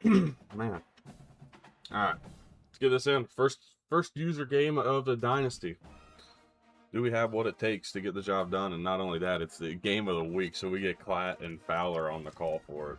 Man. Alright. Let's get this in. First user game of the Dynasty. Do we have what it takes to get the job done? And not only that, it's the game of the week, so we get Klatt and Fowler on the call for it.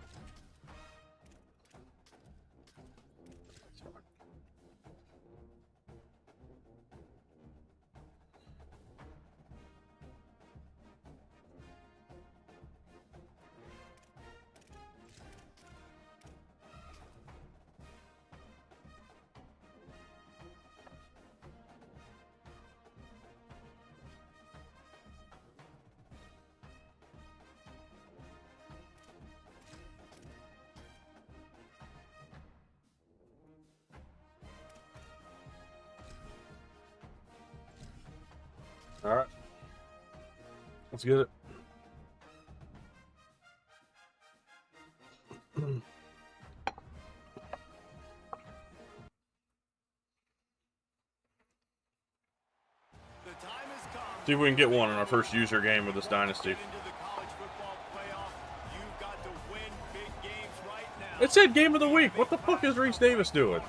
Alright. Let's get it. See if we can get one in our first user game of this Dynasty. It said game of the week. What the fuck is Reese Davis doing?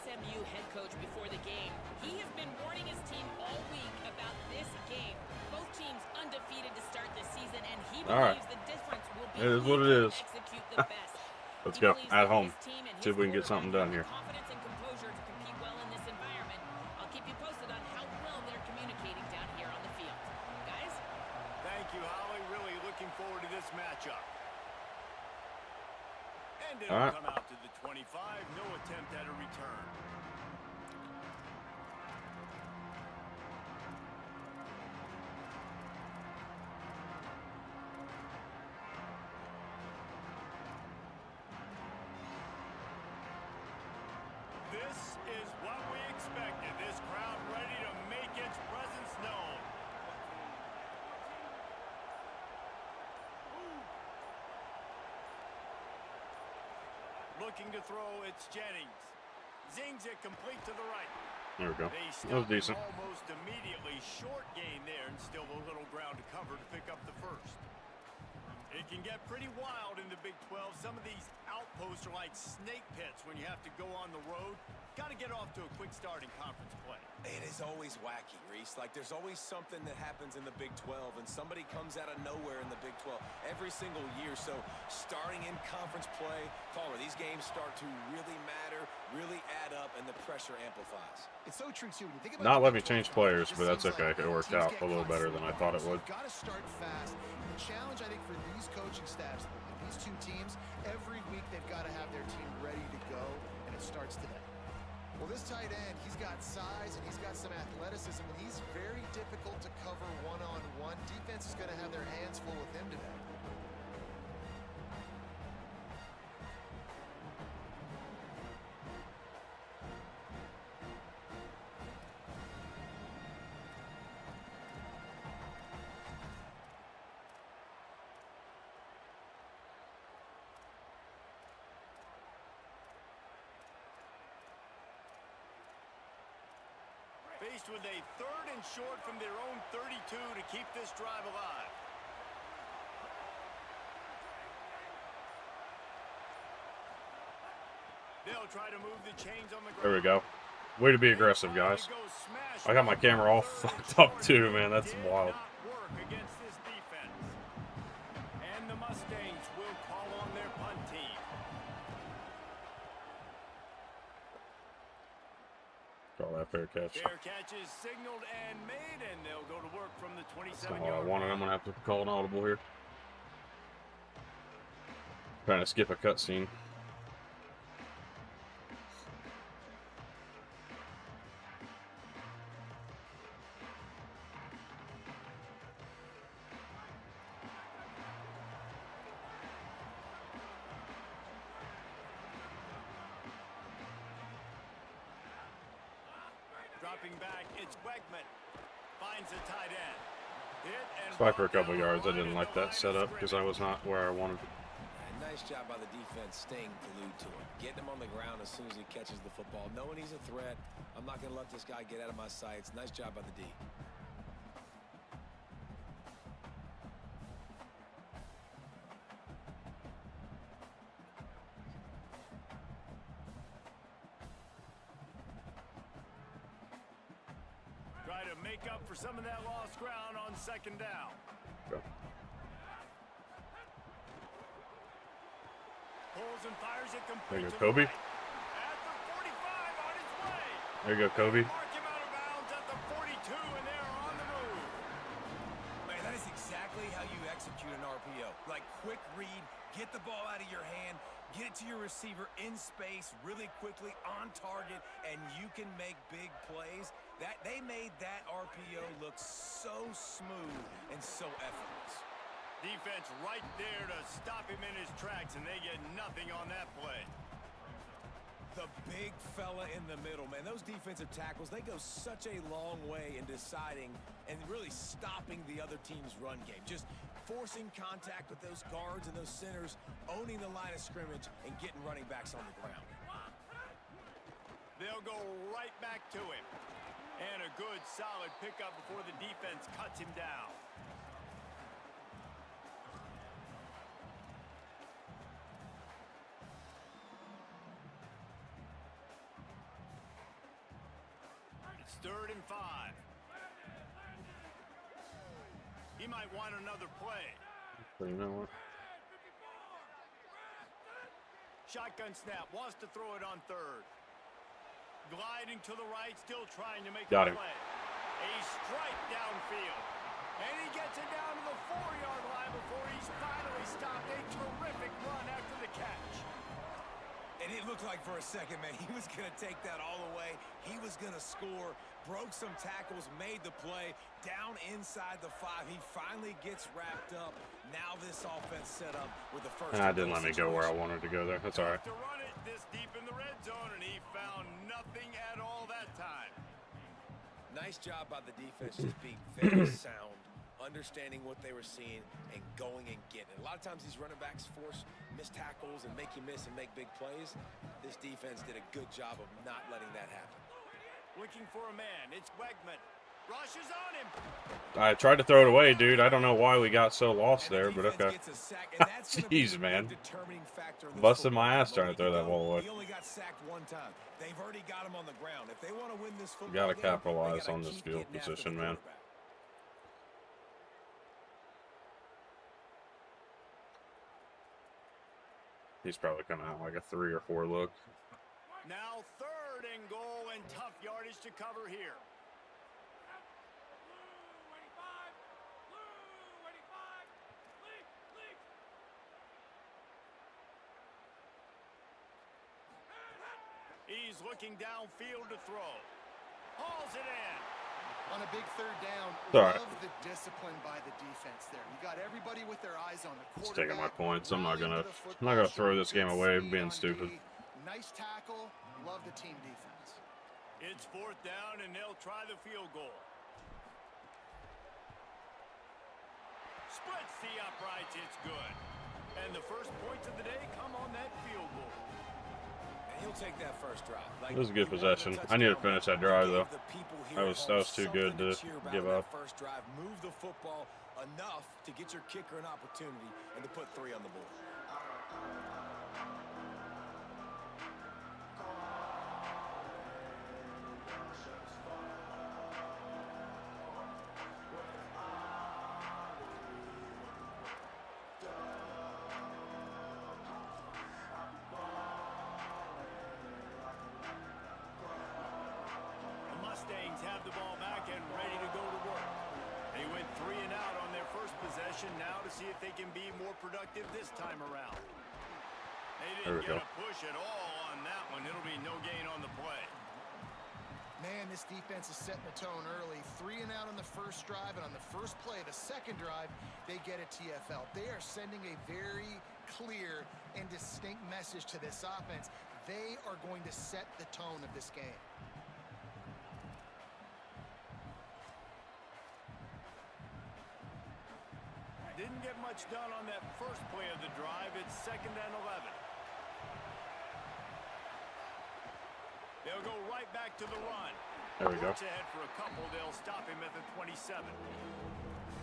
SMU head coach before the game. He has been warning his team all week about this game. Both teams undefeated to start the season, and he believes the difference will be it is what it is. Execute the best. Let's go at home. See if we can get something done here. Confidence and composure to compete well in this environment. I'll keep you posted on how well they're communicating down here on the field. Guys? Thank you, Holly. Really looking forward to this matchup. And it'll come out to the 25. No attempt at a return. This is what we expected. This crowd ready to make its presence known. Looking to throw, it's Jennings. Zings it complete to the right. There we go. That was decent. Almost immediately. Short gain there, and still a little ground to cover to pick up the first. It can get pretty wild in the Big 12. Some of these outposts are like snake pits when you have to go on the road. Got to get off to a quick start in conference play. It is always wacky, Reese. Like, there's always something that happens in the Big 12, and somebody comes out of nowhere in the Big 12 every single year. So, starting in conference play, Palmer, these games start to really matter, really add up, and the pressure amplifies. It's so true, too. When you think about Not let me change players, but that's okay. It worked out a little better than I thought it would. Got to start fast. And the challenge, I think, for these coaching staffs, these two teams, every week they've got to have their team ready to go, and it starts today. Well, this tight end, he's got size and he's got some athleticism, and he's very difficult to cover one-on-one. Defense is going to have their hands full with him today. Faced with a 3rd and short from their own 32 to keep this drive alive. They'll try to move the chains on the ground. There we go. Way to be aggressive, guys. I got my camera all fucked up too, man. That's wild. Work against this defense. And the Mustangs will call on their punt team. Call that fair catch. Fair catch is signaled and made, and they'll go to work from the That's not what I 27-yard wanted. I'm going to have to call an audible here. Trying to skip a cutscene. Dropping back, it's Wegman. Finds a tight end. Spike for a couple yards. I didn't like that setup because I was not where I wanted to. And nice job by the defense staying glued to him. Getting him on the ground as soon as he catches the football. Knowing he's a threat. I'm not going to let this guy get out of my sights. Nice job by the D. Try to make up for some of that lost ground on second down. Go. Pulls and fires it complete. There you to go, Kobe. the right. At the 45 on his way. There you go, Kobe. Mark him out of bounds at the 42, and they're on the move. Man, that is exactly how you execute an RPO. Like quick read, get the ball out of your hand, get it to your receiver in space really quickly on target, and you can make big plays. That they made that RPO look so smooth and so effortless. Defense right there to stop him in his tracks, and they get nothing on that play. The big fella in the middle, man. Those defensive tackles, they go such a long way in deciding and really stopping the other team's run game. Just forcing contact with those guards and those centers, owning the line of scrimmage, and getting running backs on the ground. They'll go right back to him. And a good, solid pickup before the defense cuts him down. It's 3rd and 5. He might want another play. But you know what? Shotgun snap, wants to throw it on 3rd. Gliding to the right, still trying to make Got a him. play. A strike downfield. And he gets it down to the 4-yard line before he's finally stopped. A terrific run after the catch. And it looked like for a second, man, he was going to take that all the way. He was going to score, broke some tackles, made the play, down inside the 5. He finally gets wrapped up. Now this offense set up with the first. And I didn't let me go where I wanted to go there. That's all right. To run it this deep in the red zone, and he found nothing at all that time. Nice job by the defense, just being very sound, understanding what they were seeing, and going and getting it. A lot of times these running backs force missed tackles and make you miss and make big plays. This defense did a good job of not letting that happen. Looking for a man. It's Wegman. Rushes on him. I tried to throw it away, dude. I don't know why we got so lost there, but okay. Jeez, man. Busted my ass trying to throw that ball away. He only got sacked one time. They've already got him on the ground. If they want to win this football Gotta game, capitalize they gotta on this keep field getting after position, the man. quarterback. He's probably coming out like a 3 or 4 look. Now 3rd and goal, and tough yardage to cover here. He's looking downfield to throw. Hauls it in. On a big 3rd down, All right. love the discipline by the defense there. You got everybody with their eyes on the Just quarterback. taking my points. I'm not rallying gonna to the throw football, this game showing away good being speed stupid. on D. Nice tackle. Love the team defense. It's 4th down, and they'll try the field goal. Splits the uprights. It's good. And the first points of the day come on that field goal. And he'll take that first drive. Like, It was a good he wanted possession. a I need to touchdown, finish that but drive, he though. gave the people here That at was home too good something to cheer about give in that up. First drive, move the football enough to get your kicker an opportunity and to put 3 on the board. The Mustangs have the ball back and ready to go to work. They went 3 and out on their first possession, now to see if they can be more productive this time around. They There didn't we get go. a push at all on that one. It'll be no gain on the play. Man, this defense is setting the tone early. 3 and out on the first drive, and on the first play of the second drive, they get a TFL. They are sending a very clear and distinct message to this offense. They are going to set the tone of this game. Didn't get much done on that first play of the drive. It's 2nd and 11. They'll go right back to the run. There we go. Looks ahead for a couple. They'll stop him at the 27.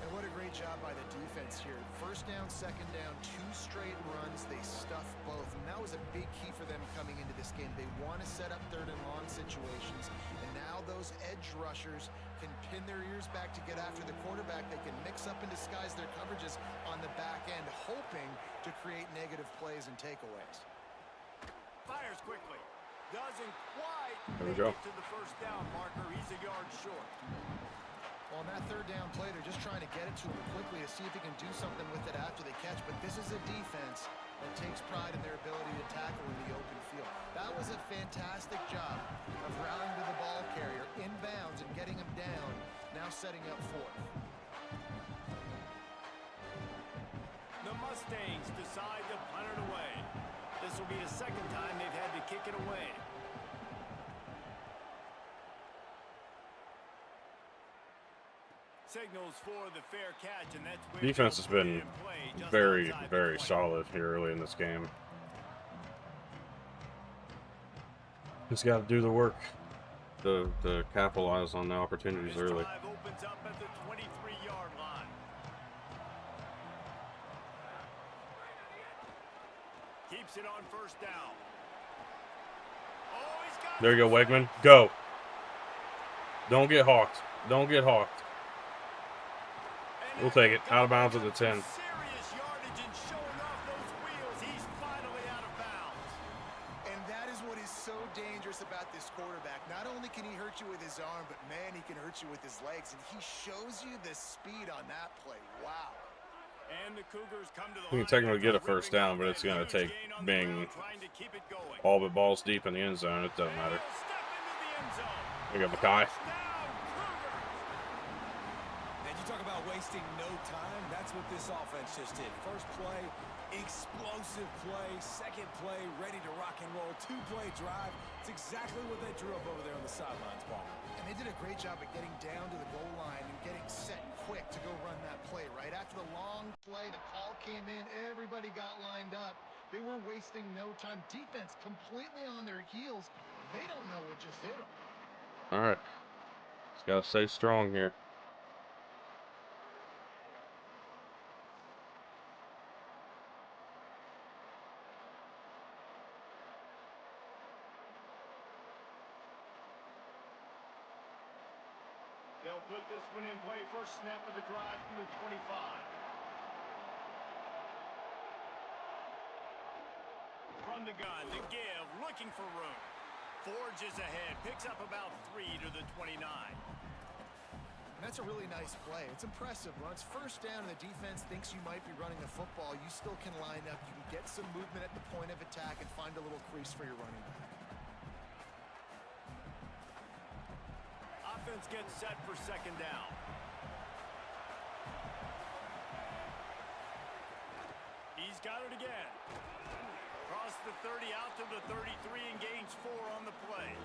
And what a great job by the defense here. 1st down, 2nd down, 2 straight runs. They stuffed both, and that was a big key for them coming into this game. They want to set up 3rd and long situations, and now those edge rushers can pin their ears back to get after the quarterback. They can mix up and disguise their coverages on the back end, hoping to create negative plays and takeaways. Fires quickly. Doesn't quite There we make go. it to the 1st down marker. He's a yard short. On that 3rd down play, they're just trying to get it to him quickly to see if he can do something with it after they catch. But this is a defense that takes pride in their ability to tackle in the open field. That was a fantastic job of rallying to the ball carrier in bounds and getting him down, now setting up 4th. The Mustangs decide to punt it away. This will be the 2nd time they've had to kick it away. Signals for the fair catch, and that's where Defense has been very, very solid here early in this game. Just got to do the work to capitalize on the opportunities early. Drive opens up at the 23-yard line. Keeps it on 1st down. Oh, he's got There you go, Wegman. Go. Don't get hawked. Don't get hawked. We'll take it. Out of bounds at the 10. Serious yardage and showing off those wheels. He's finally out of bounds. And that is what is so dangerous about this quarterback. Not only can he hurt you with his arm, but man, he can hurt you with his legs. And he shows you the speed on that play. Wow. And the Cougars come to the We can line technically get a after 1st ripping down, off but that it's going to huge take gain on the being ground, trying to keep it going. all but balls deep in the end zone. It doesn't matter. They'll step into the end zone. There you go, Mackay. Touchdown, Cougars. And you talk about wasting no time. That's what this offense just did. First play, explosive play. 2nd play, ready to rock and roll. 2-play drive. It's exactly what they drew up over there on the sidelines, Paul. And they did a great job at getting down to the goal line and getting set quick to go run that play. Right after the long play, the call came in, everybody got lined up. They were wasting no time. Defense completely on their heels. They don't know what just hit them. All right. Just got to stay strong here. They'll put this one in play. First snap of the drive from the 25. From the gun, to give, looking for room. Forges ahead, picks up about 3 to the 29. And that's a really nice play. It's impressive. When it's 1st down and the defense thinks you might be running the football, you still can line up. You can get some movement at the point of attack and find a little crease for your running back. Offense gets set for 2nd down. He's got it again. Across the 30, out to the 33, and gains 4 on the play.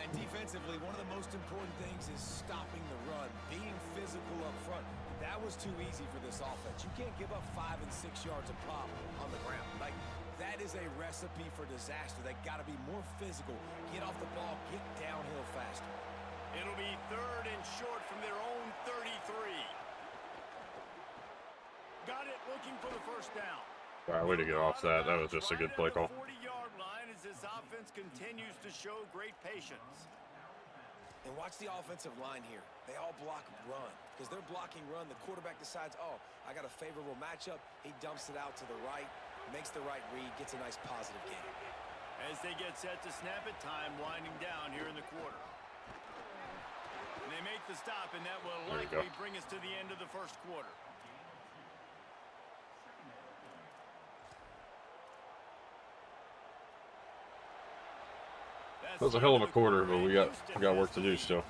And defensively, one of the most important things is stopping the run, being physical up front. That was too easy for this offense. You can't give up 5 and 6 yards a pop on the ground. Like, that is a recipe for disaster. They got to be more physical, get off the ball, get downhill faster. It'll be 3rd and short from their own 33. Got it, looking for the 1st down. All right, way to get off that. That was just a good play call. 40-yard line as this offense continues to show great patience. And watch the offensive line here. They all block run. Because they're blocking run, the quarterback decides, oh, I got a favorable matchup. He dumps it out to the right, makes the right read, gets a nice positive gain. As they get set to snap it, time winding down here in the quarter. And they make the stop, and that will There you likely go. bring us to the end of the 1st quarter. That was a hell of a quarter, but we got work to do still.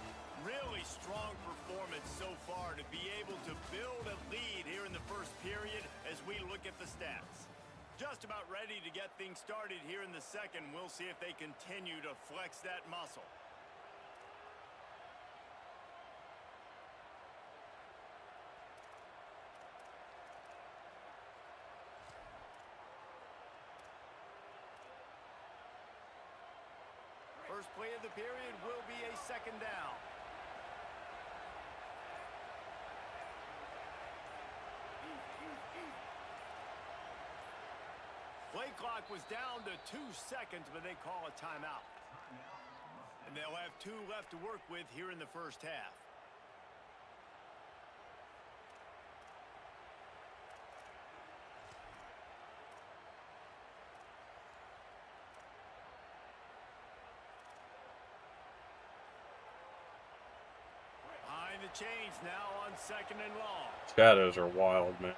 Really strong performance so far to be able to build a lead here in the 1st period as we look at the stats. Just about ready to get things started here in the 2nd. We'll see if they continue to flex that muscle. First play of the period will be a second down. Play clock was down to 2 seconds, but they call a timeout. And they'll have 2 left to work with here in the first half. Behind the chains now on second and long. Shadows are wild, man.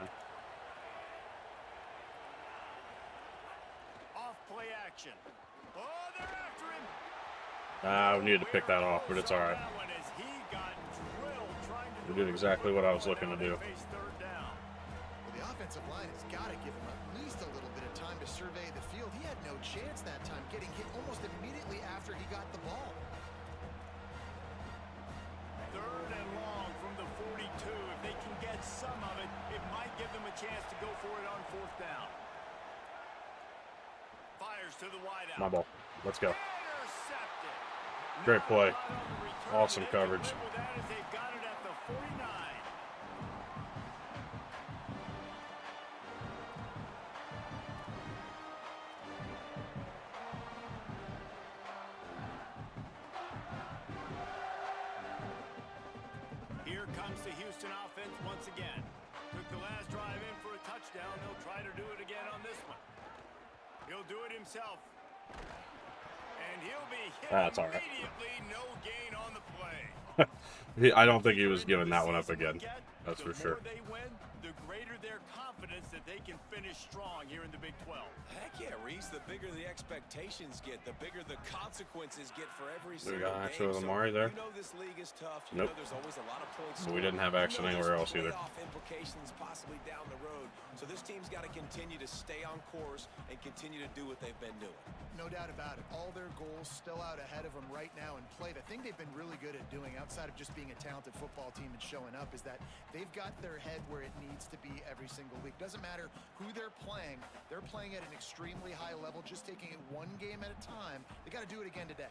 Off play action. Oh, they're after him. We needed to pick that off, but it's all right. We did exactly what I was looking to do. Well, the offensive line has got to give him at least a little bit of time to survey the field. He had no chance that time, getting hit almost immediately after he got the ball. Third and long from the 42. If they can get some of it, it might give them a chance to go for it on fourth down. Fires to the wideout. My ball. Let's go. Intercepted. Great play. Not on the return. Awesome They can coverage. live with that as they've got it at the 49. Here comes the Houston offense once again. Took the last drive in for a touchdown. They'll try to do it again on this one. He'll do it himself. And he'll be hit That's all right. immediately. No gain on the play. I don't think he was giving that one up again. That's for sure. The more they win, the greater their confidence that they can finish strong here in the Big 12. Heck yeah, Reese. The bigger the expectations get, the bigger the consequences get for every We single got game. action with So Amari there. You know this league is tough. You Nope. know there's always a lot of points. But we didn't have action anywhere else either. Playoff implications possibly down the road. So this team's got to continue to stay on course and continue to do what they've been doing. No doubt about it. All their goals still out ahead of them right now in play. The thing they've been really good at doing, outside of just being a talented football team and showing up, is that they've got their head where it needs to be every single week. Doesn't matter who they're playing at an extremely high level, just taking it one game at a time. They got to do it again today.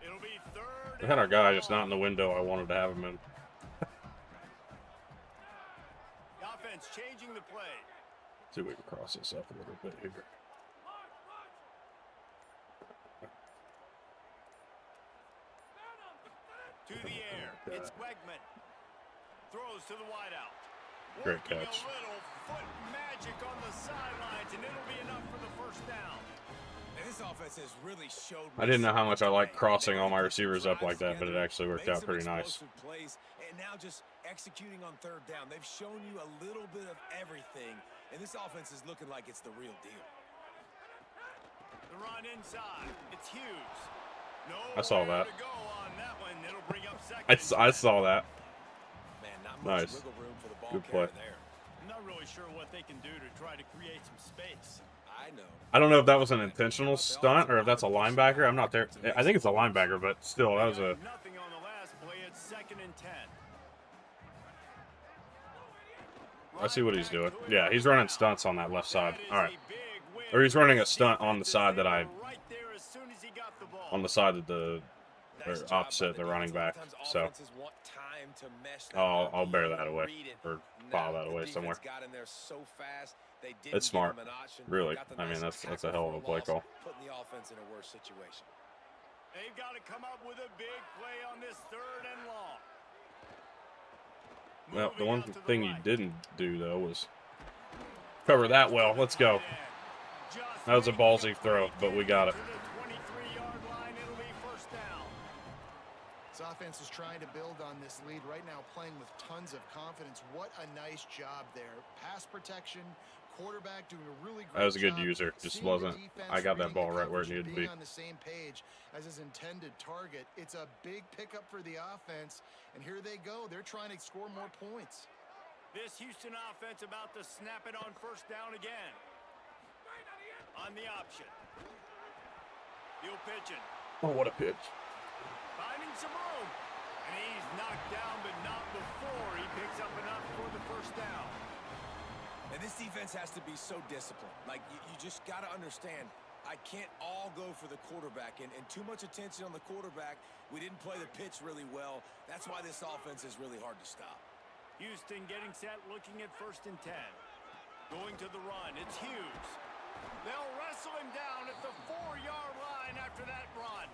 It'll be third. We had our guy just not in the window I wanted to have him in. The offense changing the play. See if we can cross this up a little bit here. To the air. It's Wegman. Throws to the wideout. Great Working catch. A little foot magic on the sidelines, and it'll be enough for the first down. And this offense has really showed. I didn't know how much I like crossing all my receivers up like that, but it actually worked Made out some pretty nice. explosive plays, and now just executing on third down. They've shown you a little bit of everything, and this offense is looking like it's the real deal. The run inside. It's Hughes. I saw Nowhere that. to go on that one. It'll bring up second I saw that. Man, not much Nice. wiggle room for the ball Good carrier play. there. I'm not really sure what they can do to try to create some space. I know. I don't know if that was an intentional stunt or if that's a linebacker. I'm not there. I think it's a linebacker, but still, that was a. Nothing on the last play. It's second and 10. I see what he's doing. Yeah, he's running stunts on that left side. All right, or he's running a stunt on the side that I, on the side of the, or opposite the running back. So I'll bear that away or file that away somewhere. It's smart, really. I mean, that's a hell of a play call. Putting the offense in a worse situation. They've got to come up with a big play on this third and long. Well, the one thing you didn't do though was cover that well. Let's go. That was a ballsy throw, but we got it. This offense is trying to build on this lead right now, playing with tons of confidence. What a nice job there. Pass protection, quarterback doing a really great job. That was a good user. Just wasn't. I got that ball right where it needed to be. On the same page as his intended target. It's a big pickup for the offense, and here they go. They're trying to score more points. This Houston offense about to snap it on first down again. On the option. He'll pitch it. Oh, what a pitch! Finding some room. And he's knocked down, but not before he picks up enough for the first down. defense has to be so disciplined. Like, you just got to understand, I can't all go for the quarterback, and too much attention on the quarterback. We didn't play the pitch really well. That's why this offense is really hard to stop. Houston getting set, looking at 1st and 10. Going to the run, it's Hughes. They'll wrestle him down at the 4-yard line after that run.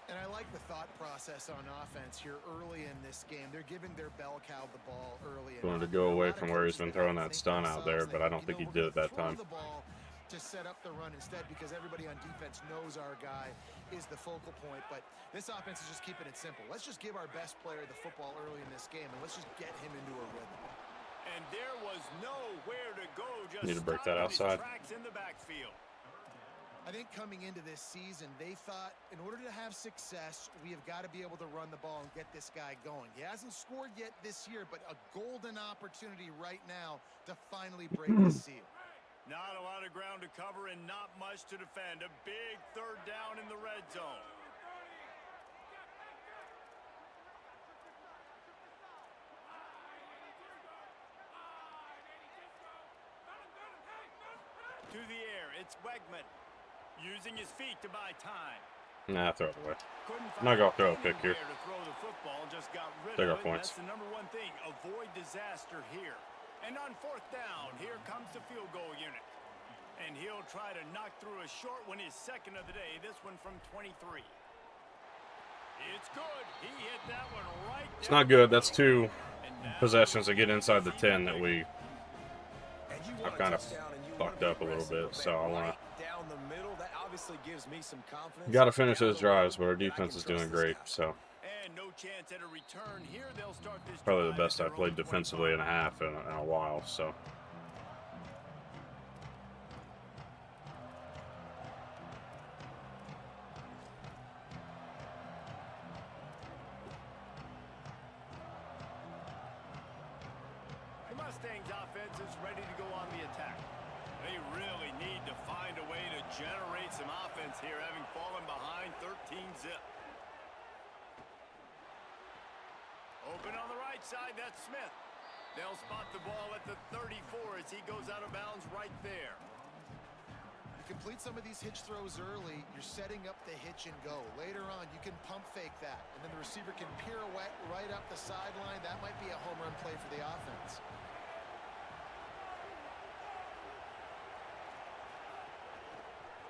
And I like the thought process on offense here early in this game. They're giving their bell cow the ball early. Going to go away from where he's been throwing that stun out there, but I don't think he did it that time. The ball to set up the run instead, because everybody on defense knows our guy is the focal point. But this offense is just keeping it simple. Let's just give our best player the football early in this game, and let's just get him into a rhythm. And there was nowhere to go. Just need to break that outside. Tracks in the backfield. I think coming into this season, they thought in order to have success, we have got to be able to run the ball and get this guy going. He hasn't scored yet this year, but a golden opportunity right now to finally break the seal. Not a lot of ground to cover and not much to defend. A big 3rd down in the red zone. To the air, it's Wegman. Using his feet to buy time. Nah, throw it away. I'm not gonna throw a pick here. To throw the football, just got rid Take of our it. points. That's the #1 thing. Avoid disaster here. And on 4th down, here comes the field goal unit. And he'll try to knock through a short one, his 2nd of the day. This one from 23. It's good. He hit that one right. It's not good. That's 2 possessions that get inside the 10 that we have kind of fucked up a little bit. So I want to. Got to finish those drives, but our defense is doing great. So probably the best I played defensively in a half in a while. So. The Mustangs offense is ready to go on the attack. They really need to find a way to generate some offense here, having fallen behind 13-zip. Open on the right side, that's Smith. They'll spot the ball at the 34 as he goes out of bounds right there. You complete some of these hitch throws early, you're setting up the hitch and go. Later on, you can pump fake that, and then the receiver can pirouette right up the sideline. That might be a home run play for the offense.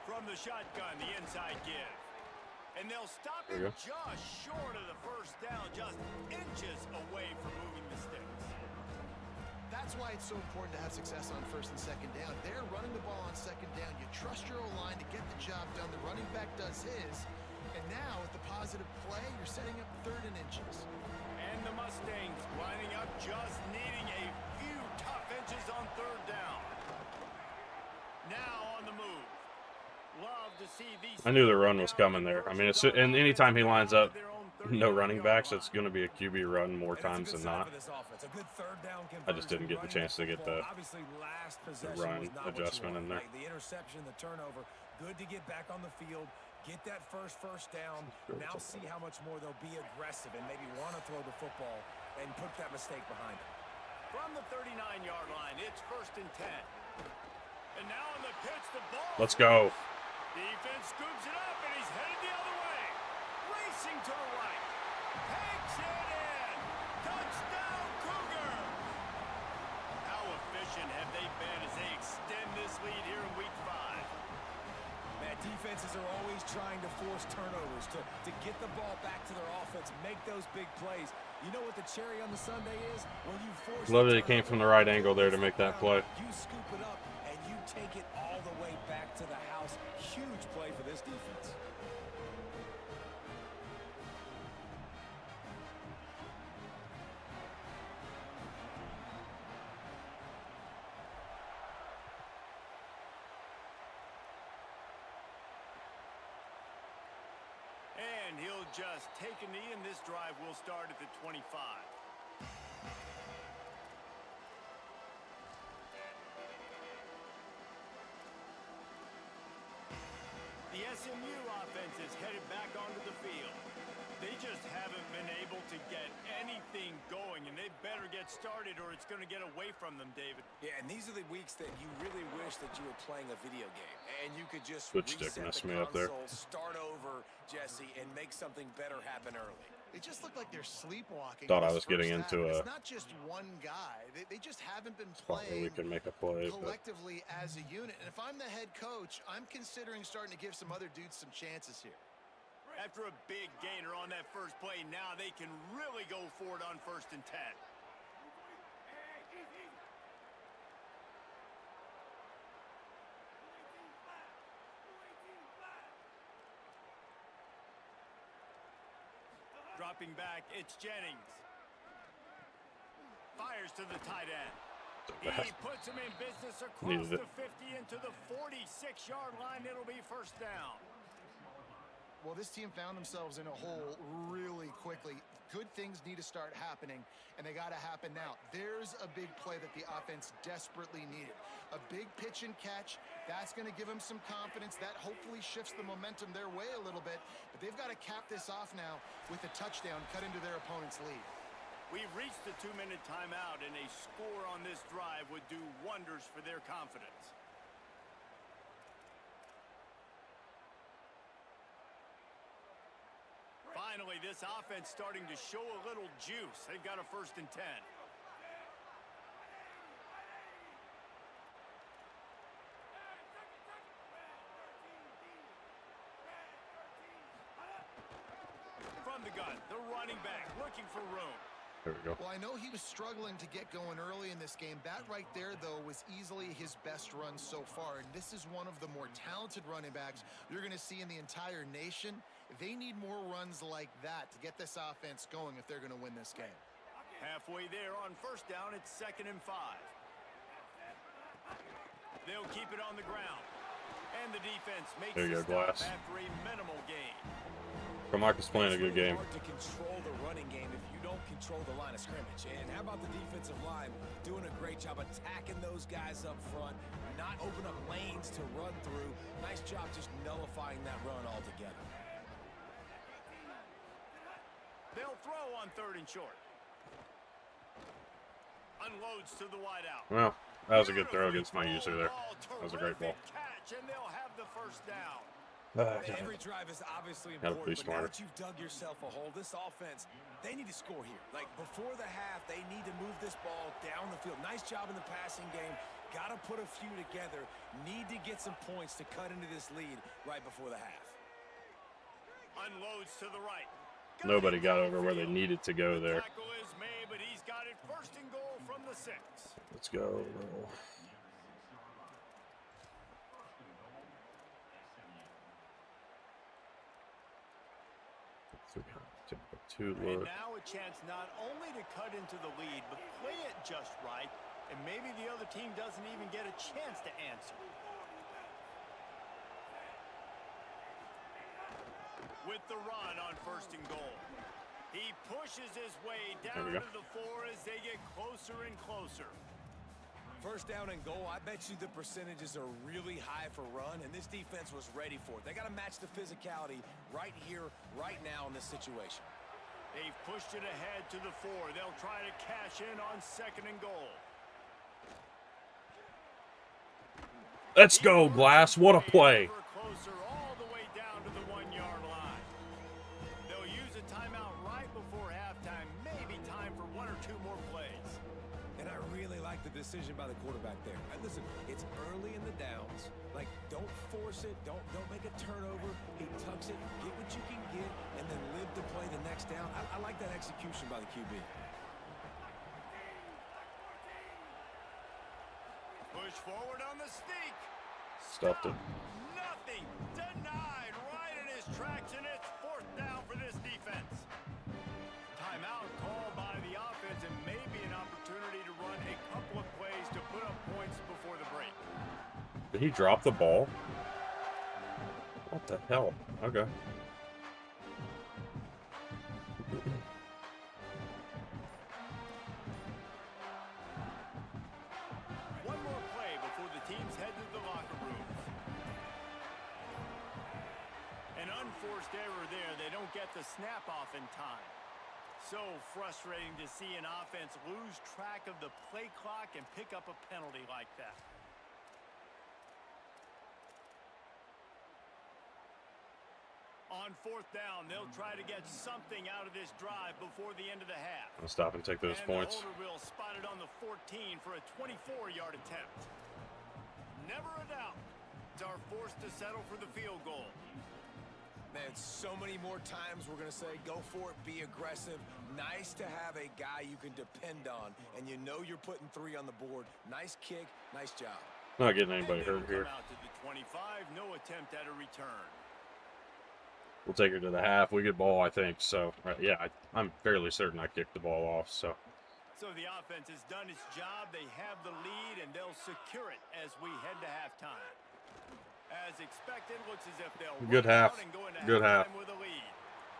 From the shotgun, the inside give. And they'll stop him just short of the 1st down, just inches away from moving the sticks. That's why it's so important to have success on 1st and 2nd down. They're running the ball on 2nd down. You trust your O-line to get the job done. The running back does his. And now, with the positive play, you're setting up 3rd and inches. And the Mustangs lining up, just needing a few tough inches on 3rd down. Now on the move. Love to see these. I knew the run was coming there. I mean, it's and anytime he lines up, no running backs, it's going to be a QB run more times than not. I just didn't get the chance to get the run adjustment in there. The interception, the turnover, good to get back on the field, get that first down. Now see how much more they'll be aggressive and maybe want to throw the football and put that mistake behind them. From the 39-yard line, it's 1st and 10. And now on the pitch, the ball. Let's go. Defense scoops it up, and he's headed the other way. Racing to the right. Takes it in. Touchdown, Cougar. How efficient have they been as they extend this lead here in Week 5? Man, defenses are always trying to force turnovers, to get the ball back to their offense, make those big plays. You know what the cherry on the sundae is? When you force Love that he came from the right angle there to make that play. You scoop it up, and you take it all the way back to the house. Huge play for this defense. And he'll just take a knee, and this drive will start at the 25. The SMU offense is headed back onto the field. They just haven't been able to get anything going, and they better get started or it's going to get away from them, David. Yeah, and these are the weeks that you really wish that you were playing a video game and you could just Switch stick reset messed the me up there. console, start over, Jesse, and make something better happen early. They just look like they're sleepwalking. Thought in I this was getting first half, into and a it's not just one guy. They just haven't been spot where we playing can make a play, but collectively as a unit. And if I'm the head coach, I'm considering starting to give some other dudes some chances here. After a big gainer on that first play, now they can really go for it on 1st and 10. Dropping back, it's Jennings. Fires to the tight end. He puts him in business across Needed the it. 50 into the 46-yard line. It'll be 1st down. Well, this team found themselves in a hole really quickly. Good things need to start happening, and they got to happen now. There's a big play that the offense desperately needed. A big pitch and catch. That's going to give them some confidence. That hopefully shifts the momentum their way a little bit. But they've got to cap this off now with a touchdown cut into their opponent's lead. We've reached the 2-minute timeout, and a score on this drive would do wonders for their confidence. Finally, this offense starting to show a little juice. They've got a 1st and 10. From the gun, the running back looking for room. there we go. Well, I know he was struggling to get going early in this game. That right there, though, was easily his best run so far. And this is one of the more talented running backs you're going to see in the entire nation. They need more runs like that to get this offense going if they're going to win this game. Halfway there on 1st down, it's 2nd and 5. They'll keep it on the ground. And the defense makes There you the go, stop Glass. after a minimal gain. Marcus playing a good It's really game. hard to control the running game if you don't control the line of scrimmage. And how about the defensive line doing a great job attacking those guys up front, not open up lanes to run through. Nice job just nullifying that run altogether. They'll throw on 3rd and short. Unloads to the wideout. Well, that was a good throw against my user there. That was a great ball. Catch, and they'll have the 1st down. Every drive is obviously Gotta be important, but now smarter. that you've dug yourself a hole, this offense, they need to score here. Like, before the half, they need to move this ball down the field. Nice job in the passing game. Got to put a few together. Need to get some points to cut into this lead right before the half. Unloads to the right. Nobody got over where they needed to go there. Tackle is made, but he's got it 1st and goal from the 6. Let's go. Too And low. now a chance not only to cut into the lead, but play it just right, and maybe the other team doesn't even get a chance to answer. With the run on 1st and goal. He pushes his way down go. to the 4 as they get closer and closer. 1st down and goal, I bet you the percentages are really high for run, and this defense was ready for it. They got to match the physicality right here, right now in this situation. They've pushed it ahead to the 4. They'll try to cash in on 2nd and goal. Let's go, Glass. What a play. Closer all the way down to the 1-yard line. They'll use a timeout right before halftime. Maybe time for 1 or 2 more plays. And I really like the decision by the quarterback there. Listen, it's early in the downs. Like, don't force it. Don't make a turnover. He tucks it, get what you can get, and then live to play the next down. I like that execution by the QB. Push forward on the sneak. Stuffed it. Nothing. Denied right in his tracks, and it's 4th down for this defense. Timeout called by the offense, and maybe an opportunity to run a couple of plays to put up points before the break. Did he drop the ball? What the hell? Okay. One more play before the teams head to the locker rooms. An unfortunate forced error there. They don't get the snap off in time. So frustrating to see an offense lose track of the play clock and pick up a penalty like that. On fourth down, they'll try to get something out of this drive before the end of the half. I'll stop and take those points. The holder will spotted on the 14 for a 24-yard attempt. Never a doubt. Are forced to settle for the field goal. Man, so many more times we're going to say, go for it, be aggressive. Nice to have a guy you can depend on, and you know you're putting 3 on the board. Nice kick, nice job. Not getting anybody hurt here. Out to the 25, no attempt at a return. We'll take her to the half. We get ball, I think. So, yeah, I'm fairly certain I kicked the ball off. So the offense has done its job. They have the lead, and they'll secure it as we head to halftime. As expected, looks as if they'll good half. Good half. With a lead.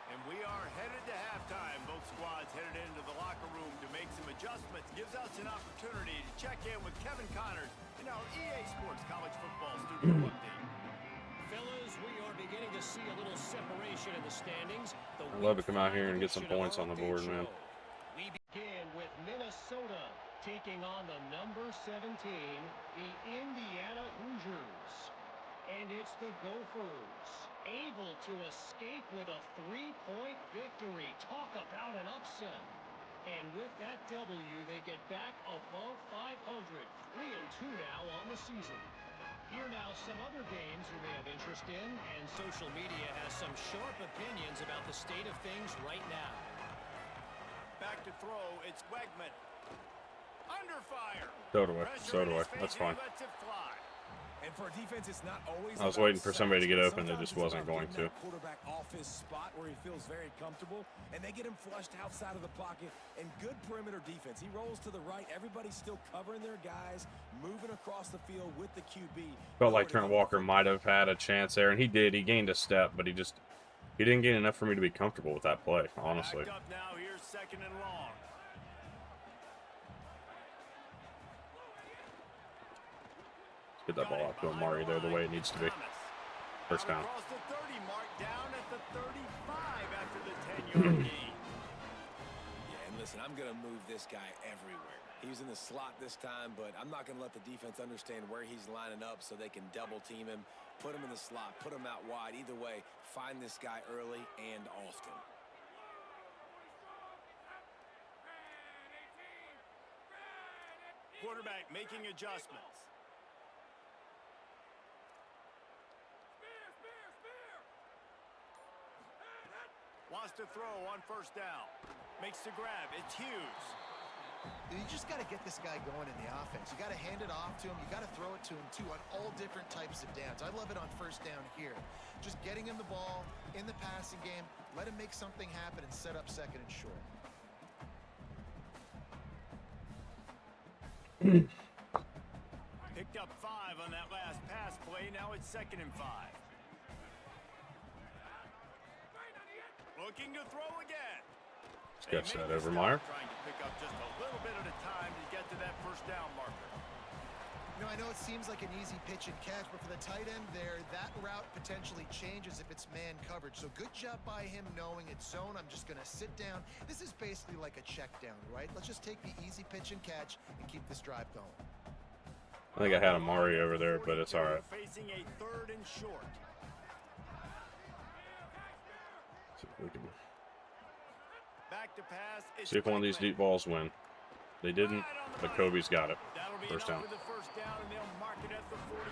And we are headed to halftime. Both squads headed into the locker room to make some adjustments. Gives us an opportunity to check in with Kevin Connors in our EA Sports College Football Studio update. Fellas, we are beginning to see a little separation in the standings. I'd love to come out here and get some points on the board, man. We begin with Minnesota taking on the number 17, the Indiana Hoosiers. And it's the Gophers able to escape with a 3-point victory. Talk about an upset. And with that W, they get back above 500. 3-2 now on the season. Here now some other games you may have interest in, and social media has some sharp opinions about the state of things right now. Back to throw, it's Wegman. Under fire. So do I. So do I. That's fine. Lets it fly. And for a defense, it's not always. I was waiting for somebody to get open. It just wasn't going to. Quarterback off his spot where he feels very comfortable, and they get him flushed outside of the pocket. And good perimeter defense. He rolls to the right. Everybody's still covering their guys, moving across the field with the QB. Felt like Trent Walker might have had a chance there, and he did. He gained a step, but he didn't gain enough for me to be comfortable with that play, honestly. Backed up now. Here's 2nd and long. Get that ball out to Amari there the way it needs to be. First down. Across the 30 mark, down at the 35 after the 10-yard gain. Yeah, and listen, I'm going to move this guy everywhere. He's in the slot this time, but I'm not going to let the defense understand where he's lining up so they can double team him, put him in the slot, put him out wide. Either way, find this guy early and often. Quarterback making adjustments. Wants to throw on 1st down. Makes the grab. It's Hughes. You just got to get this guy going in the offense. You got to hand it off to him. You got to throw it to him, too, on all different types of downs. I love it on 1st down here. Just getting him the ball in the passing game. Let him make something happen and set up 2nd and short. Picked up 5 on that last pass play. Now it's 2nd and 5. Looking to throw again. Sketch that over Meyer. Trying to pick up just a little bit at a time to get to that 1st down marker. You know, I know it seems like an easy pitch and catch, but for the tight end there, that route potentially changes if it's man coverage. So good job by him knowing it's zone. I'm just going to sit down. This is basically like a check down, right? Let's just take the easy pitch and catch and keep this drive going. I think I had Amari over there, but it's all right. Facing a 3rd and short. Back to pass. See if one of these deep balls win. They didn't, but Kobe's got it. 1st down. The 1st down, and they'll mark it at the 48.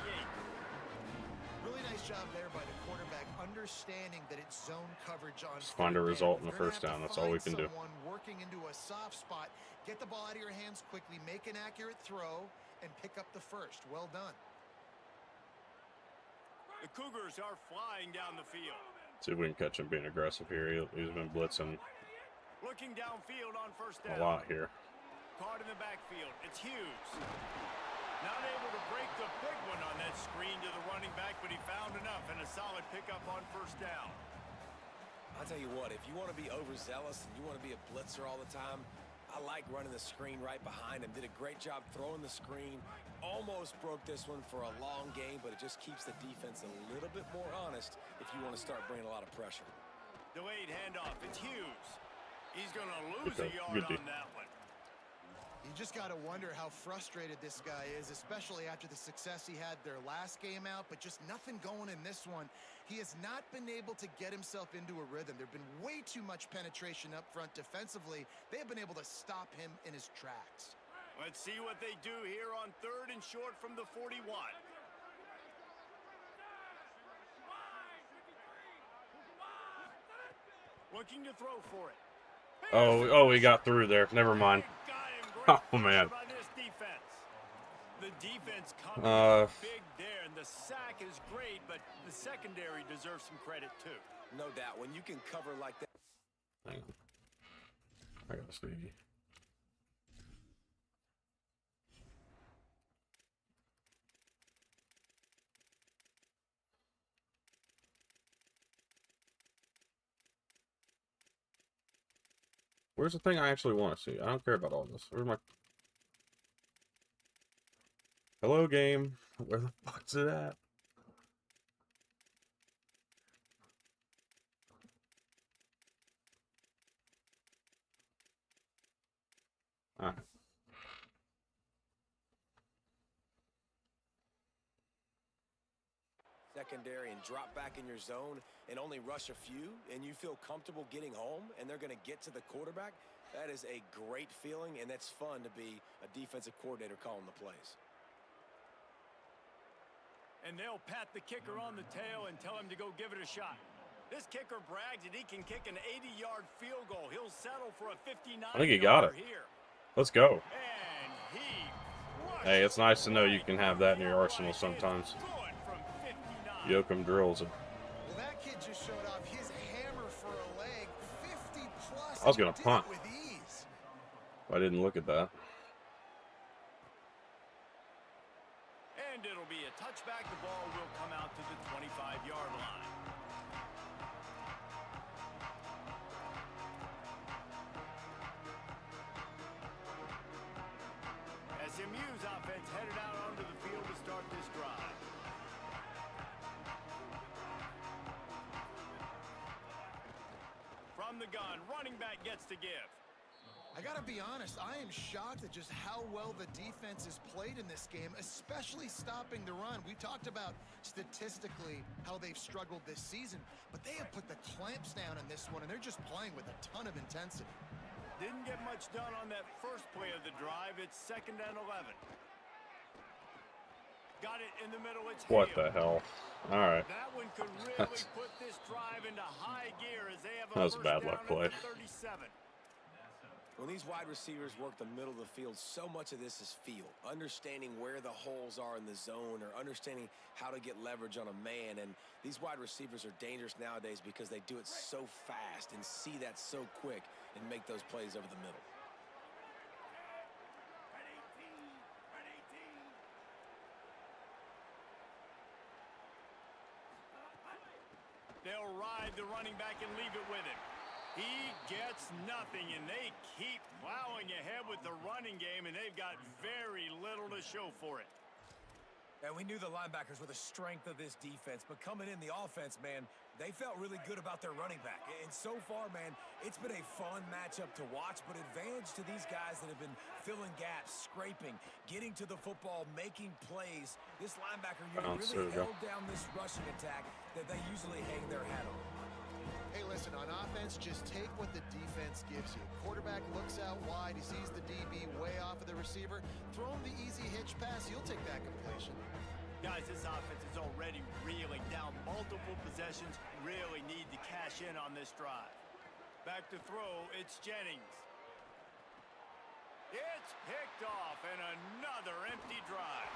Really nice job there by the quarterback, understanding that it's zone coverage on. Just find a result in the 1st down. That's all we can do. Working into a soft spot, get the ball out of your hands quickly, make an accurate throw, and pick up the 1st. Well done. The Cougars are flying down the field. See if we can catch him being aggressive here. He's been blitzing Looking downfield on 1st down. a lot here. Caught in the backfield. It's Hughes. Not able to break the big one on that screen to the running back, but he found enough and a solid pickup on 1st down. I'll tell you what, if you want to be overzealous and you want to be a blitzer all the time, I like running the screen right behind him. Did a great job throwing the screen. Almost broke this one for a long game, but it just keeps the defense a little bit more honest if you want to start bringing a lot of pressure. Delayed handoff. It's Hughes. He's going to lose a yard on that one. You just got to wonder how frustrated this guy is, especially after the success he had their last game out, but just nothing going in this one. He has not been able to get himself into a rhythm. There's been way too much penetration up front defensively. They have been able to stop him in his tracks. Let's see what they do here on 3rd and short from the 41. Looking to throw for it. Oh, he got through there. Never mind. Oh, man. The defense coming big there, and the sack is great, but the secondary deserves some credit too. No doubt. When you can cover like that. Hang on. I gotta see. Where's the thing I actually want to see? I don't care about all this. Where's my... Hello, game. Where the fuck's it at? Alright. Secondary and drop back in your zone and only rush a few, and you feel comfortable getting home, and they're going to get to the quarterback. That is a great feeling, and that's fun to be a defensive coordinator calling the plays. And they'll pat the kicker on the tail and tell him to go give it a shot. This kicker brags that he can kick an 80-yard field goal. He'll settle for a 59. I think he got it. Here. Let's go. And he hey, it's nice to know you can have that in your arsenal sometimes. Yoakum drills it. Well, that kid just showed off his hammer for a leg, 50 plus. I was gonna punt. With ease. I didn't look at that. And it'll be a touchback. The ball will come out to the 25-yard line. SMU's offense headed out onto the field to start this drive. From the gun, running back gets to give. I got to be honest, I am shocked at just how well the defense has played in this game, especially stopping the run. We talked about statistically how they've struggled this season, but they have put the clamps down in this one, and they're just playing with a ton of intensity. Didn't get much done on that first play of the drive. It's 2nd and 11. Got it in the middle. It's What Hale. the hell? All right. That one could really put this drive into high gear as they have a That was a first bad down luck at play. the 37. When these wide receivers work the middle of the field, so much of this is feel. Understanding where the holes are in the zone, or understanding how to get leverage on a man. And these wide receivers are dangerous nowadays because they do it so fast and see that so quick and make those plays over the middle. They'll ride the running back and leave it with him. He gets nothing, and they keep plowing ahead with the running game, and they've got very little to show for it. And we knew the linebackers were the strength of this defense, but coming in the offense, man, they felt really good about their running back. And so far, man, it's been a fun matchup to watch, but advantage to these guys that have been filling gaps, scraping, getting to the football, making plays. This linebacker unit really held down this rushing attack that they usually hang their hat on. Hey, listen, on offense, just take what the defense gives you. Quarterback looks out wide, he sees the DB way off of the receiver. Throw him the easy hitch pass, he'll take that completion. Guys, this offense is already reeling down multiple possessions. Really need to cash in on this drive. Back to throw, it's Jennings. It's picked off, and another empty drive.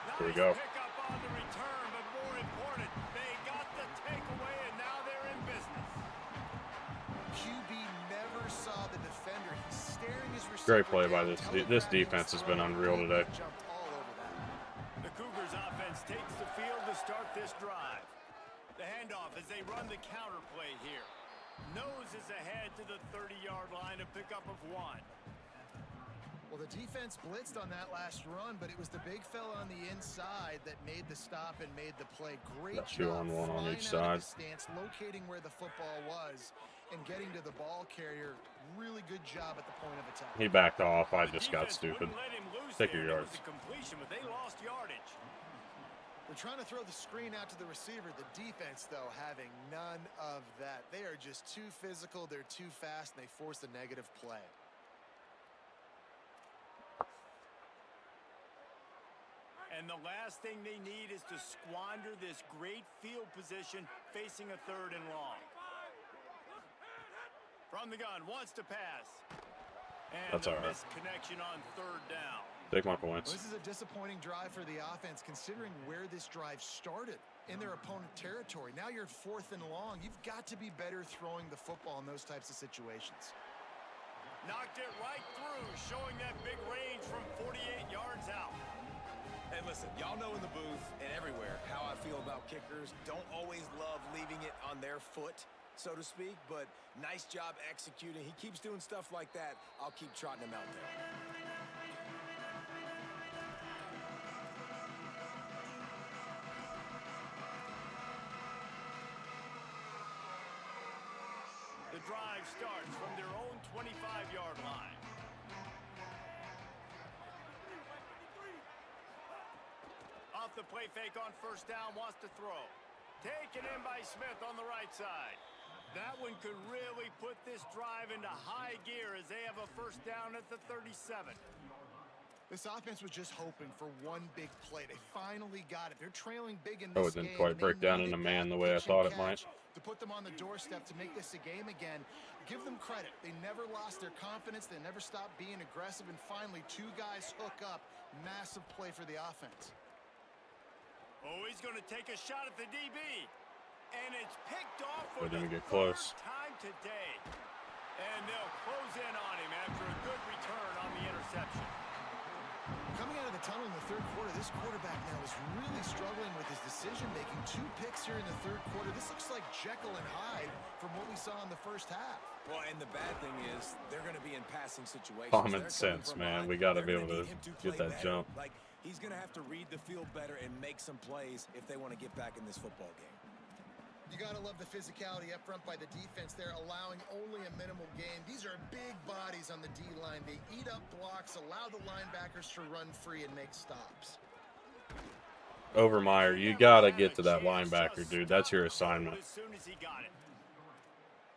Nice There we go. Pick up on the return, but more important, they got the takeaway, and now they're in business. QB never saw the defender. He's staring his receiver. Great play by down, this defense has been unreal today. Jumped all over that. The Cougars offense takes the field to start this drive. The handoff as they run the counter play here. Noses ahead to the 30-yard line, a pickup of 1. Well, the defense blitzed on that last run, but it was the big fella on the inside that made the stop and made the play. Great Got 2 job on 1 on flying each out of side. the stance, locating where the football was, and getting to the ball carrier. Really good job at the point of attack. He backed off. I The just got defense stupid. wouldn't let him loose Take there. your That was yards. a completion, but they lost yardage. They're trying to throw the screen out to the receiver. The defense, though, having none of that. They are just too physical. They're too fast, and they force a negative play. And the last thing they need is to squander this great field position facing a 3rd and long. From the gun, wants to pass. And That's a all right. misconnection on 3rd down. Take my Well, points. this is a disappointing drive for the offense, considering where this drive started in their opponent territory. Now you're at 4th and long. You've got to be better throwing the football in those types of situations. Knocked it right through, showing that big range from 48 yards out. And listen, y'all know in the booth and everywhere how I feel about kickers. Don't always love leaving it on their foot, so to speak, but nice job executing. He keeps doing stuff like that. I'll keep trotting him out there. The drive starts from their own 25-yard line. Off the play fake on 1st down, wants to throw. Taken in by Smith on the right side. That one could really put this drive into high gear as they have a 1st down at the 37. This offense was just hoping for one big play. They finally got it. They're trailing big in Oh, this it didn't game. quite and break they down needed into man that the way I pitch thought and it might. catch to put them on the doorstep to make this a game again. Give them credit. They never lost their confidence. They never stopped being aggressive. And finally, 2 guys hook up. Massive play for the offense. Oh, he's going to take a shot at the DB. And it's picked off for They didn't the get close. 3rd time today. And they'll close in on him after a good return on the interception. Coming out of the tunnel in the 3rd quarter, this quarterback now is really struggling with his decision-making. 2 picks here in the 3rd quarter. This looks like Jekyll and Hyde from what we saw in the 1st half. Well, and the bad thing is they're going to be in passing situations. Common They're coming sense, from man. behind. We got to They're be able gonna to need him get play that better. jump. Like, he's going to have to read the field better and make some plays if they want to get back in this football game. You got to love the physicality up front by the defense there, allowing only a minimal gain. These are big bodies on the D-line. They eat up blocks, allow the linebackers to run free and make stops. Overmeyer, you got to get to that linebacker, dude. That's your assignment. As soon as he got it.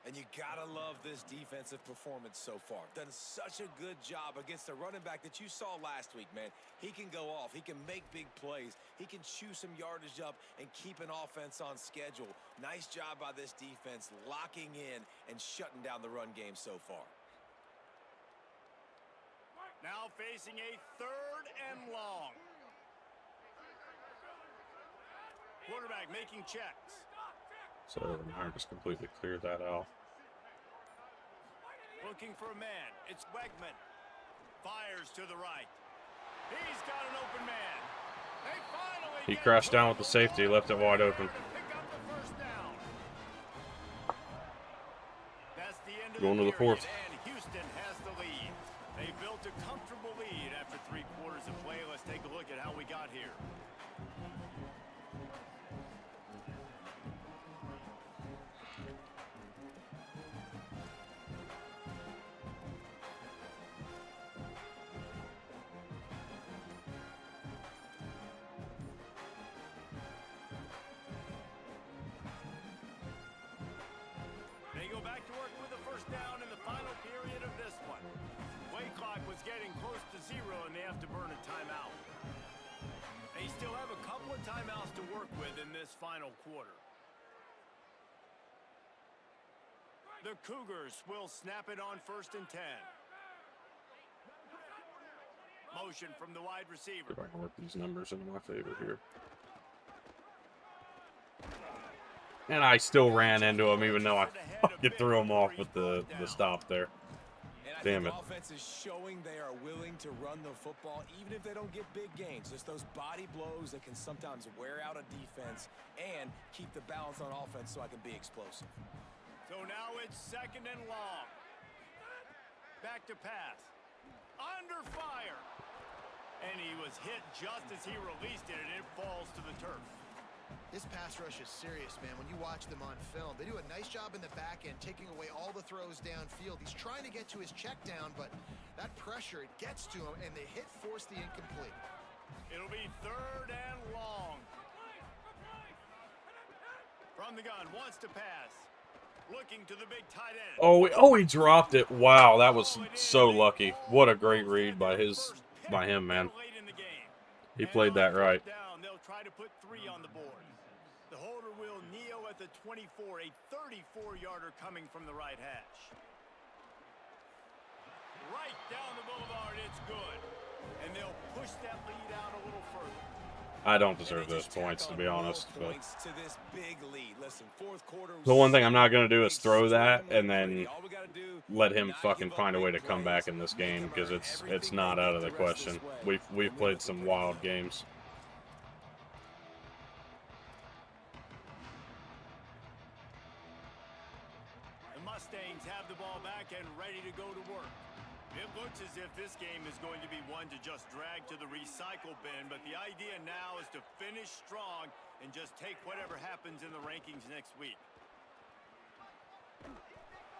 And you gotta love this defensive performance so far. Done such a good job against the running back that you saw last week, man. He can go off. He can make big plays. He can chew some yardage up and keep an offense on schedule. Nice job by this defense locking in and shutting down the run game so far. Now facing a 3rd and long. Quarterback making checks. So Overmeyer just completely cleared that out. Looking for a man. It's Wegman. Fires to the right. He's got an open man. They finally He get crashed down with the the safety, ball left it wide open. to pick up the 1st down. That's the end of Going to the period, 4th. and Houston has the lead. They built a comfortable lead after 3 quarters of play. Let's take a look at how we got here. They go back to work with a 1st down in the final period of this one. Play clock was getting close to 0, and they have to burn a timeout. They still have a couple of timeouts to work with in this final quarter. The Cougars will snap it on 1st and 10. Motion from the wide receiver. See if I can work these numbers into my favor here. And I still ran into him, even though I fucking threw him off with the stop there. And I Damn think it. offense is showing they are willing to run the football, even if they don't get big gains. Just those body blows that can sometimes wear out a defense and keep the balance on offense so I can be explosive. So now it's 2nd and long. Back to pass. under fire. And he was hit just as he released it, and it falls to the turf. This pass rush is serious, man. When you watch them on film, they do a nice job in the back end, taking away all the throws downfield. He's trying to get to his check down, but that pressure, it gets to him, and the hit forced the incomplete. It'll be 3rd and long. From the gun, wants to pass. Looking to the big tight end. Oh, he dropped it. Wow, that was so lucky. What a great read by him, man. He played that right. They'll try to put 3 on the board. The holder will kneel at the 24, a 34-yarder coming from the right hash. Right down the boulevard, it's good. And they'll push that lead out a little further. I don't deserve those points, to be honest. But To this big lead. Listen, fourth quarter, the one thing I'm not going to do is throw that and then let him fucking find a way to come back in this game, because it's not out of the question. We've played some wild games. The Mustangs have the ball back and ready to go to work. It looks as if this game is going to be one to just drag to the recycle bin, but the idea now is to finish strong and just take whatever happens in the rankings next week.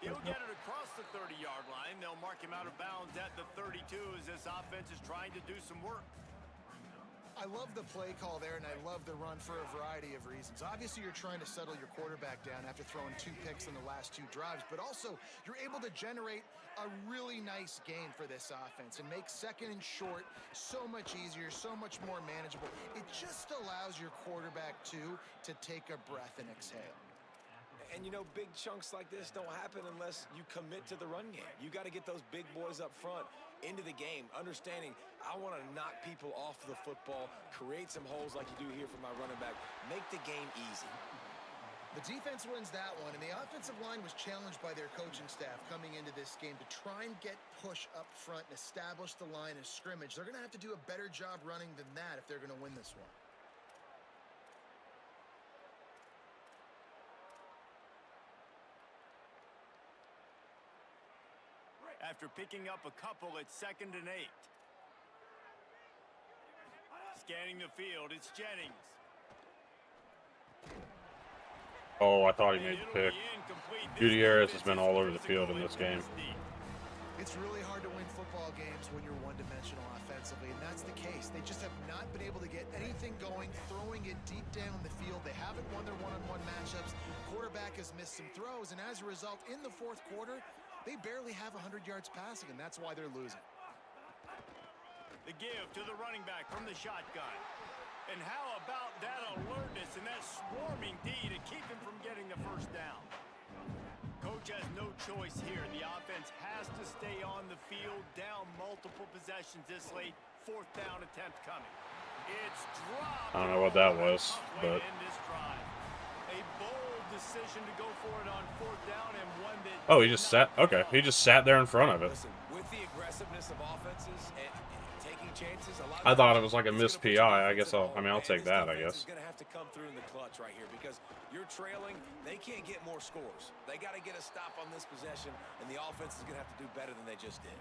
He'll get it across the 30-yard line. They'll mark him out of bounds at the 32 as this offense is trying to do some work. I love the play call there, and I love the run for a variety of reasons. Obviously, you're trying to settle your quarterback down after throwing 2 picks in the last 2 drives, but also you're able to generate a really nice gain for this offense and make 2nd and short so much easier, so much more manageable. It just allows your quarterback to take a breath and exhale. And, you know, big chunks like this don't happen unless you commit to the run game. You got to get those big boys up front into the game, understanding I want to knock people off the football, create some holes like you do here for my running back, make the game easy. The defense wins that one, and the offensive line was challenged by their coaching staff coming into this game to try and get push up front and establish the line of scrimmage. They're going to have to do a better job running than that if they're going to win this one. After picking up a couple, it's 2nd and 8. Scanning the field, it's Jennings. Oh, I thought he made the pick. Gutierrez has been all over the field in this game. It's really hard to win football games when you're one-dimensional offensively, and that's the case. They just have not been able to get anything going, throwing it deep down the field. They haven't won their one-on-one matchups. Quarterback has missed some throws, and as a result, in the 4th quarter, they barely have 100 yards passing, and that's why they're losing. The give to the running back from the shotgun. And how about that alertness and that swarming D to keep him from getting the first down? Coach has no choice here. The offense has to stay on the field, down multiple possessions this late. 4th down attempt coming. It's dropped. I don't know what that was, but a bold decision to go for it on 4th down, and one that oh, he just sat. Okay, he just sat there in front of it. Listen, with the aggressiveness of offenses and taking chances, a lot I of thought it times was like a it's missed gonna put PI. you I guess I'll take that. I guess. Is going to have to come through in the clutch right here because you're trailing. They can't get more scores. They got to get a stop on this possession, and the offense is going to have to do better than they just did.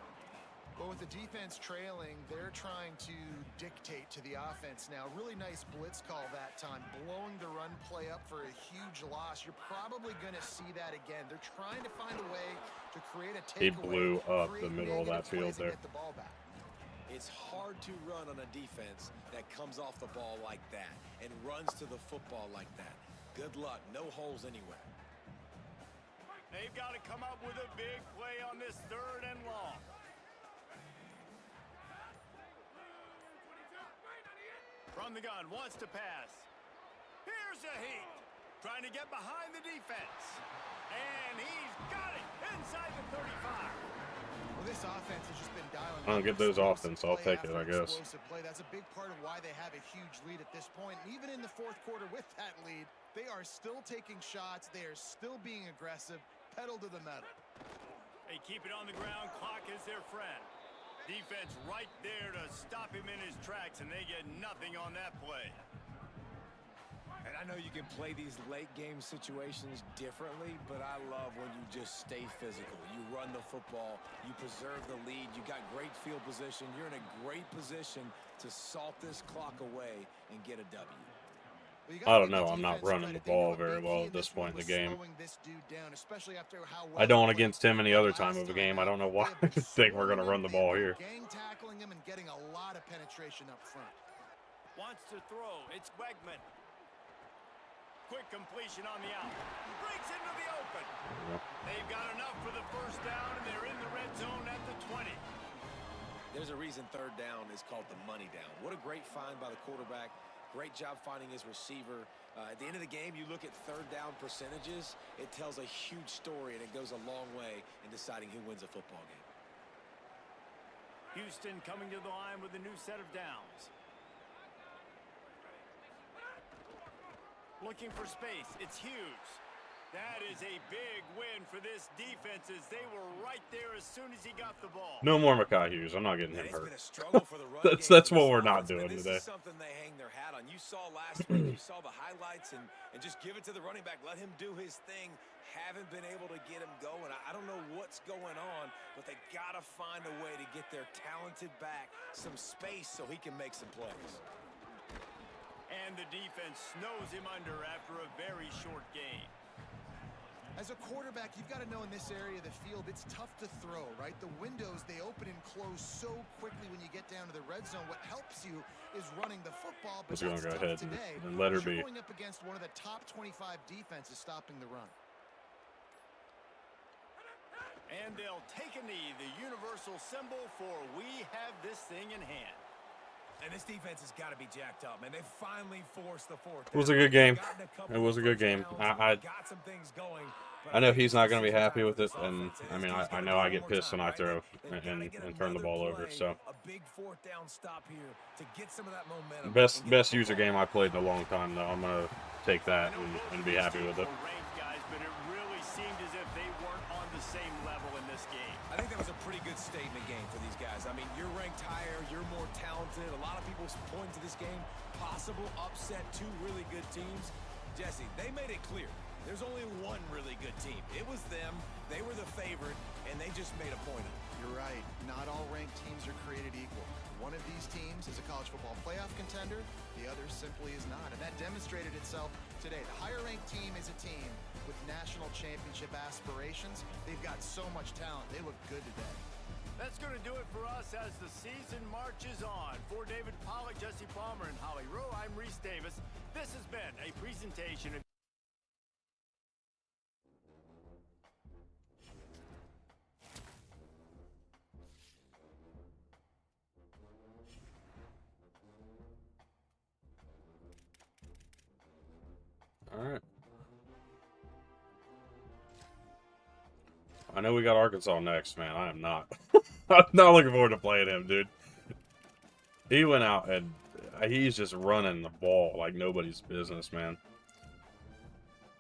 But with the defense trailing, they're trying to dictate to the offense now. Really nice blitz call that time, blowing the run play up for a huge loss. You're probably going to see that again. They're trying to find a way to create a takeaway. He blew up the middle of that field there. Get the ball back. It's hard to run on a defense that comes off the ball like that and runs to the football like that. Good luck. No holes anywhere. They've got to come up with a big play on this 3rd and long. From the gun, wants to pass. Here's a heat. Trying to get behind the defense. And he's got it inside the 35. Well, this offense has just been dialing. I don't get those often, so I'll take it, I guess. Explosive play. That's a big part of why they have a huge lead at this point. And even in the 4th quarter with that lead, they are still taking shots. They are still being aggressive. Pedal to the metal. They keep it on the ground. Clock is their friend. Defense right there to stop him in his tracks, and they get nothing on that play. And I know you can play these late game situations differently, but I love when you just stay physical. You run the football, you preserve the lead, you got great field position. You're in a great position to salt this clock away and get a W. I don't know. I'm not running the ball very well at this point in the game. I don't against him any other time of the game. I don't know why I think we're going to run the ball here. Gang tackling him and getting a lot of penetration up front. Wants to throw. It's Wegman. Quick completion on the out. Breaks into the open. They've got enough for the first down, and they're in the red zone at the 20. There's a reason third down is called the money down. What a great find by the quarterback. Great job finding his receiver. At the end of the game, you look at third down percentages. It tells a huge story, and it goes a long way in deciding who wins a football game. Houston coming to the line with a new set of downs. Looking for space. It's Hughes. That is a big win for this defense as they were right there as soon as he got the ball. No more Mekhi Hughes. I'm not getting him It's hurt. been a struggle for the run That's game what for we're this not offense, doing but today. This is something they hang their hat on. You saw last week, you saw the highlights, and just give it to the running back. Let him do his thing. Haven't been able to get him going. I don't know what's going on, but they got to find a way to get their talented back some space so he can make some plays. And the defense snows him under after a very short game. As a quarterback, you've got to know in this area of the field, it's tough to throw, right? The windows, they open and close so quickly when you get down to the red zone. What helps you is running the football, but Let's that's go tough ahead today. and let her be. You're going up against one of the top 25 defenses stopping the run. And they'll take a knee, the universal symbol for we have this thing in hand. And this defense has got to be jacked up, man. They finally forced the fourth. It was a good game. It was a good game. I know he's not going to be happy with it, and I mean, I know I get pissed when I throw and turn the ball over. So a big fourth down stop here to get some of that momentum. best user game I played in a long time, though. I'm going to take that and be happy with it. Ranked guys, but it really seemed as if they weren't on the same level in this game. I think that was a pretty good statement game for these guys. I mean, you're ranked higher, you're more talented. A lot of people point to this game, possible upset, two really good teams. Jesse, they made it clear. There's only one really good team. It was them. They were the favorite, and they just made a point of it. You're right. Not all ranked teams are created equal. One of these teams is a college football playoff contender. The other simply is not. And that demonstrated itself today. The higher-ranked team is a team with national championship aspirations. They've got so much talent. They look good today. That's going to do it for us as the season marches on. For David Pollack, Jesse Palmer, and Holly Rowe, I'm Reese Davis. This has been a presentation of All right. I know we got Arkansas next, man. I am not. I'm not looking forward to playing him, dude. He went out and he's just running the ball like nobody's business, man.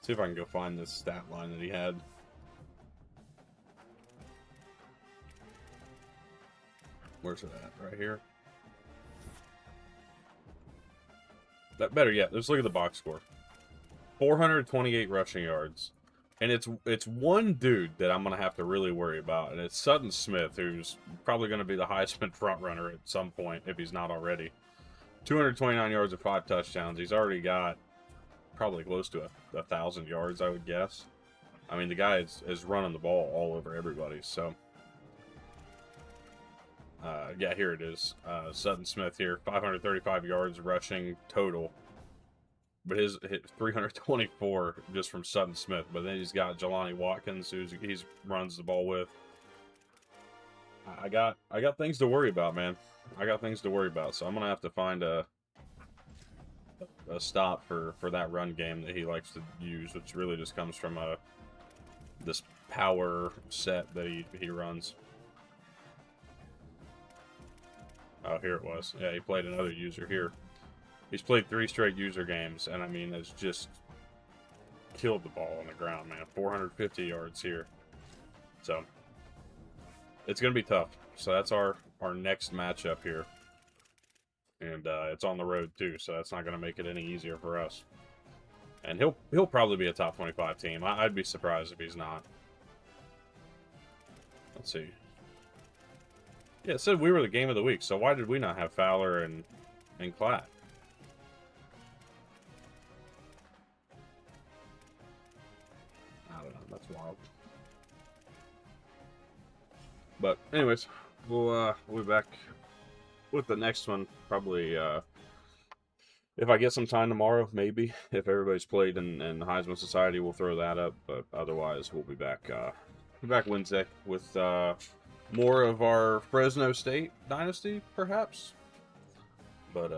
See if I can go find this stat line that he had. Where's it at? Right here. That better yet. Let's look at the box score. 428 rushing yards. And it's one dude that I'm going to have to really worry about, and it's Sutton Smith, who's probably going to be the Heisman frontrunner at some point, if he's not already. 229 yards and 5 touchdowns. He's already got probably close to 1,000 yards, I would guess. I mean, the guy is running the ball all over everybody, so... yeah, here it is. Sutton Smith here, 535 yards rushing total. But his 324 just from Sutton Smith. But then he's got Jelani Watkins, who he's runs the ball with. I got things to worry about, man. I got things to worry about. So I'm gonna have to find a stop for that run game that he likes to use, which really just comes from this power set that he runs. Oh, here it was. Yeah, he played another user here. He's played 3 straight user games, and I mean, has just killed the ball on the ground, man. 450 yards here. So, it's going to be tough. So, that's our next matchup here. And it's on the road, too, so that's not going to make it any easier for us. And he'll probably be a top 25 team. I'd be surprised if he's not. Let's see. Yeah, it said we were the game of the week, so why did we not have Fowler and Klatt? I don't know, that's wild. But anyways, we'll be back with the next one probably if I get some time tomorrow, maybe. If everybody's played and the Heisman Society, we'll throw that up. But otherwise, we'll be back Wednesday with more of our Fresno State Dynasty, perhaps.